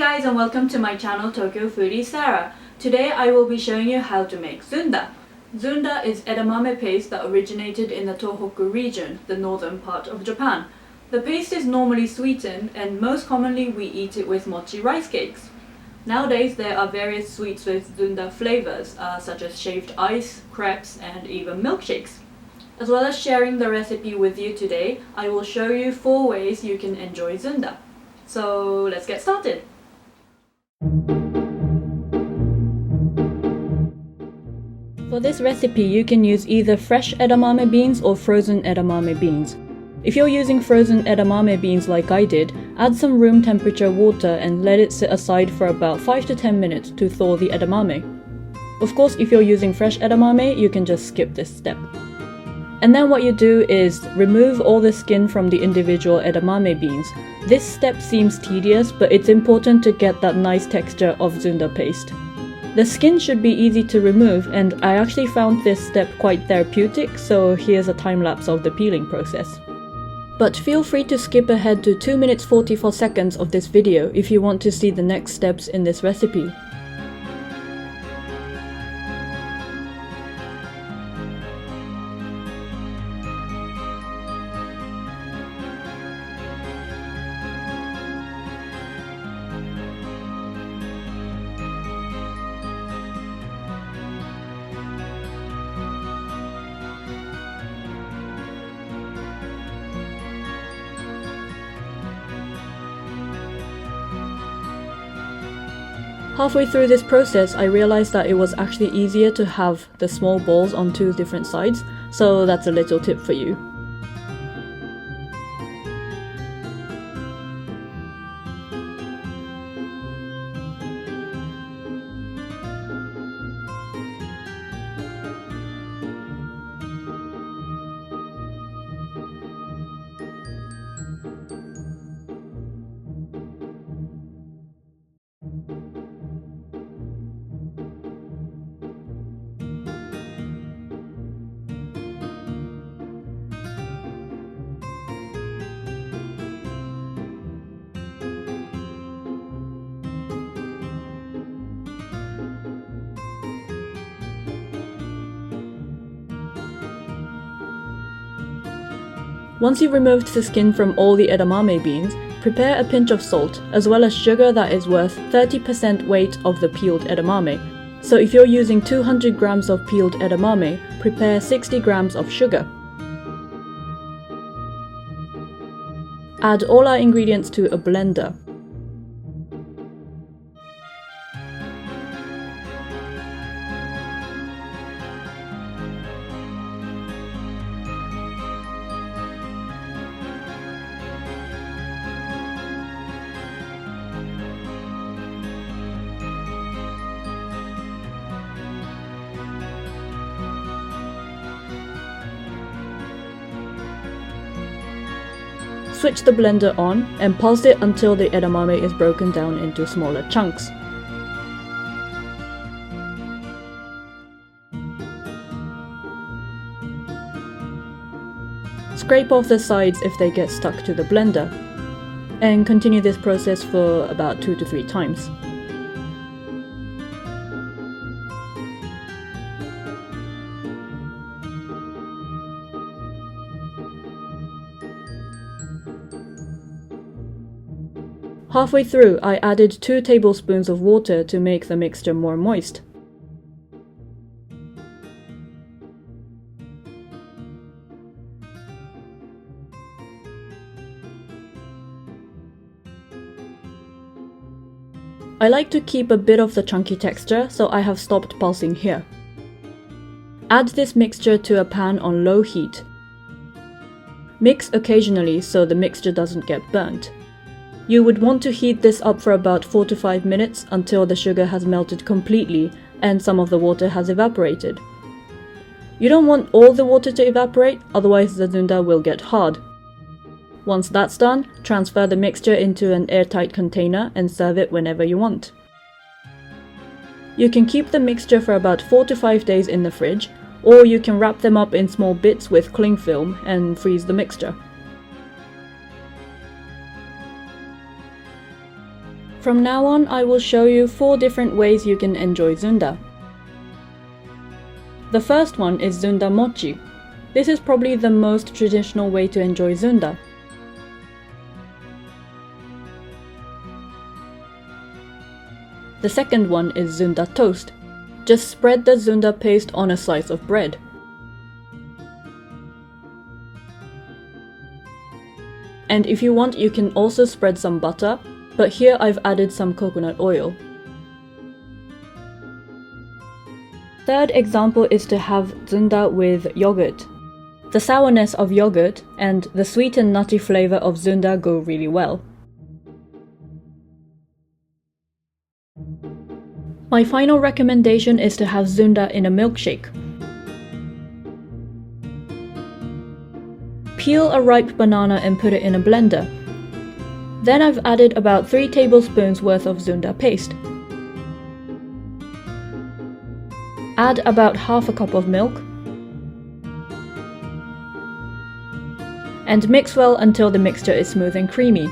guys and welcome to my channel Tokyo Foodie Sarah. Today I will be showing you how to make Zunda. Zunda is edamame paste that originated in the Tohoku Region, the northern part of Japan. The paste is normally sweetened and most commonly we eat it with mochi rice cakes. Nowadays there are various sweets with Zunda flavors such as shaved ice, crepes and even milkshakes. As well as sharing the recipe with you today, I will show you 4 ways you can enjoy Zunda. So let's get started! For this recipe you can use either fresh edamame beans or frozen edamame beans. If you're using frozen edamame beans like I did, add some room temperature water and let it sit aside for about 5 to 10 minutes to thaw the edamame. Of course, if you're using fresh edamame, you can just skip this step. And then what you do is remove all the skin from the individual edamame beans. This step seems tedious, but it's important to get that nice texture of Zunda paste. The skin should be easy to remove, and I actually found this step quite therapeutic, so here's a time lapse of the peeling process. But feel free to skip ahead to 2 minutes 44 seconds of this video if you want to see the next steps in this recipe. Halfway through this process, I realized that it was actually easier to have the small balls on 2 different sides, so that's a little tip for you. Once you've removed the skin from all the edamame beans, prepare a pinch of salt, as well as sugar that is worth 30% weight of the peeled edamame. So if you're using 200 grams of peeled edamame, prepare 60 grams of sugar. Add all our ingredients to a blender. Switch the blender on and pulse it until the edamame is broken down into smaller chunks. Scrape off the sides if they get stuck to the blender, and continue this process for about 2 to 3 times. Halfway through, I added 2 tablespoons of water to make the mixture more moist. I like to keep a bit of the chunky texture, so I have stopped pulsing here. Add this mixture to a pan on low heat. Mix occasionally so the mixture doesn't get burnt. You would want to heat this up for about 4 to 5 minutes until the sugar has melted completely and some of the water has evaporated. You don't want all the water to evaporate, otherwise the Zunda will get hard. Once that's done, transfer the mixture into an airtight container and serve it whenever you want. You can keep the mixture for about 4 to 5 days in the fridge, or you can wrap them up in small bits with cling film and freeze the mixture. From now on, I will show you 4 different ways you can enjoy Zunda. The first one is Zunda mochi. This is probably the most traditional way to enjoy Zunda. The second one is Zunda toast. Just spread the Zunda paste on a slice of bread. And if you want, you can also spread some butter, but here I've added some coconut oil. Third example is to have Zunda with yogurt. The sourness of yogurt and the sweet and nutty flavor of Zunda go really well. My final recommendation is to have Zunda in a milkshake. Peel a ripe banana and put it in a blender. Then I've added about 3 tablespoons worth of Zunda paste. Add about half a cup of milk and mix well until the mixture is smooth and creamy.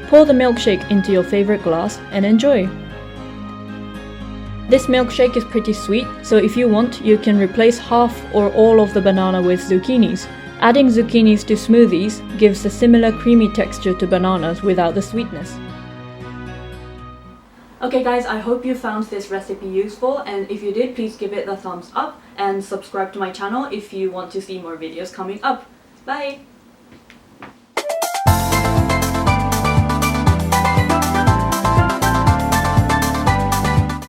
Pour the milkshake into your favorite glass and enjoy. This milkshake is pretty sweet, so if you want, you can replace half or all of the banana with zucchinis. Adding zucchinis to smoothies gives a similar creamy texture to bananas without the sweetness. Okay guys, I hope you found this recipe useful, and if you did, please give it a thumbs up and subscribe to my channel if you want to see more videos coming up. Bye!